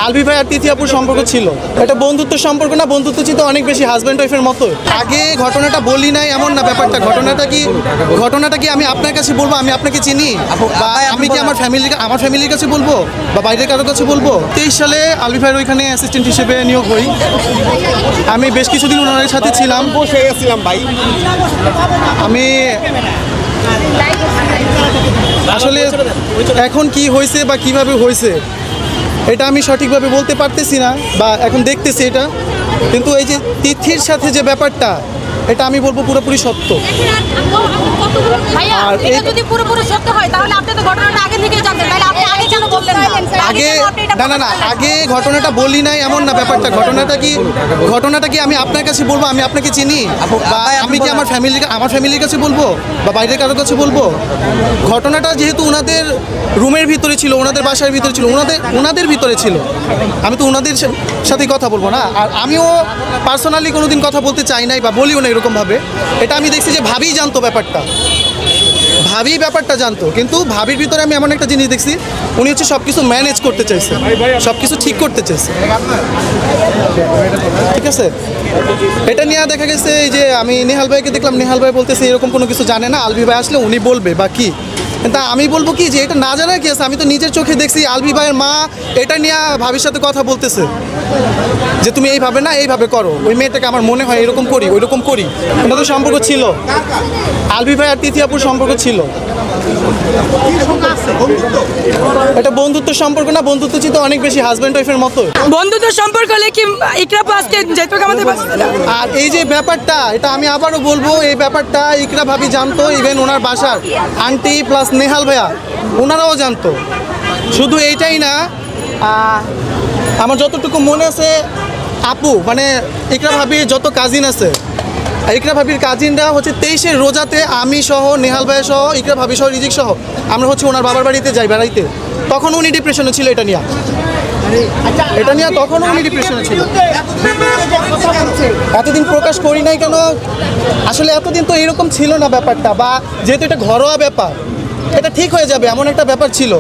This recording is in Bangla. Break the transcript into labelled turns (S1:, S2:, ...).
S1: আলভি ভাই আর তিথি আপুর সম্পর্ক ছিল, এটা বন্ধুত্ব সম্পর্ক না, বন্ধুত্ব ছিল অনেক বেশি হাজব্যান্ড ওয়াইফের মতো। আগে ঘটনাটা বলি নাই এমন না ব্যাপারটা, ঘটনাটা কি আমি আপনার কাছে বলবো, আমি আপনাকে চিনি, বা আমি কি আমার ফ্যামিলির কাছে বলবো বা বাইরের কারোর কাছে বলবো। 23 সালে আলভি ভাইয়ের ওইখানে অ্যাসিস্ট্যান্ট হিসেবে নিয়োগ হই। আমি বেশ কিছুদিন ওনার সাথে ছিলাম।
S2: ভাই
S1: আমি আসলে এখন কি হয়েছে বা কিভাবে হয়েছে এটা আমি সঠিকভাবে বলতে পারতেছি না, বা এখন দেখতেছি এটা। কিন্তু এই যে তিথির সাথে যে ব্যাপারটা, এটা আমি বলবো পুরোপুরি সত্য।
S3: ভাইয়া,
S1: আর
S3: এটা যদি পুরোপুরি সত্য হয় তাহলে আপনি তো ঘটনাটা আগে থেকে জানতেন, তাহলে আপনি আগে কেন বললেন না?
S1: আগে না আগে ঘটনাটা বলি নাই এমন না ব্যাপারটা, ঘটনাটা কি আমি আপনার কাছে বলবো, আমি আপনাকে চিনি, বা আমি কি আমার ফ্যামিলির কাছে বলবো বা বাইরের কারোর কাছে বলবো। ঘটনাটা যেহেতু ওনাদের রুমের ভিতরে ছিল, ওনাদের বাসার ভিতরে ছিল, ওনাদের ভিতরে ছিল, আমি তো ওনাদের সাথে কথা বলবো না। আর আমিও পার্সোনালি কোনোদিন কথা বলতে চাই নাই বা বলিও না এরকমভাবে। এটা আমি দেখছি যে ভাবি জানতো ব্যাপারটা, জানতো, কিন্তু ভাবির ভিতরে আমি এমন একটা জিনিস দেখছি, উনি হচ্ছে সব কিছু ম্যানেজ করতে চাইছে, সব কিছু ঠিক করতে চাইছে, ঠিক আছে। এটা নিয়ে দেখা গেছে এই যে আমি নেহাল ভাইকে দেখলাম, নেহাল ভাই বলতেছে এরকম কোনো কিছু জানে না, আলভি ভাই আসলে উনি বলবে বা কি। কিন্তু আমি বলবো কি যে এটা না জানার কি আছে, আমি তো নিজের চোখে দেখছি আলভি ভাইয়ের মা এটা নিয়ে ভাবির সাথে কথা বলতেছে যে তুমি এইভাবে না এইভাবে করো, ওই মেয়েটাকে আমার মনে হয় এরকম করি ওইরকম করি। ওনাদের সম্পর্ক ছিল, আলভি ভাই আর তিথি আপুর সম্পর্ক ছিল, এটা বন্ধুত্ব সম্পর্ক না, বন্ধুত্ব ছিল অনেক বেশি হাজব্যান্ড ওয়াইফের মতো।
S3: বন্ধুত্ব সম্পর্ক হলে কি ইকরা আজকে যেহেতু আমাদের
S1: আর এই যে ব্যাপারটা, এটা আমি আবারও বলবো, এই ব্যাপারটা ইকরা ভাবি জানতো, ইভেন ওনার বাসার আন্টি প্লাস নেহাল ভাইয়া ওনারাও জানতো। শুধু এইটাই না, আমার যতটুকু মনে আছে আপু মানে ইকরা ভাবির যত কাজিন আছে, ইকরা ভাবির কাজিনরা হচ্ছে 23-এর রোজাতে আমি সহ, নেহাল ভাই সহ, ইকরা ভাবি সহ, রিজিক সহ আমরা হচ্ছে ওনার বাবার বাড়িতে যাই বেড়াইতে। তখন উনি ডিপ্রেশনে ছিল, এটা নিয়ে তখনও উনি ডিপ্রেশনে ছিল। এতদিন প্রকাশ করি নাই কেন, আসলে এতদিন তো এরকম ছিল না ব্যাপারটা, বা যেহেতু এটা ঘরোয়া ব্যাপার, এটা ঠিক হয়ে যাবে এমন একটা ব্যাপার ছিল।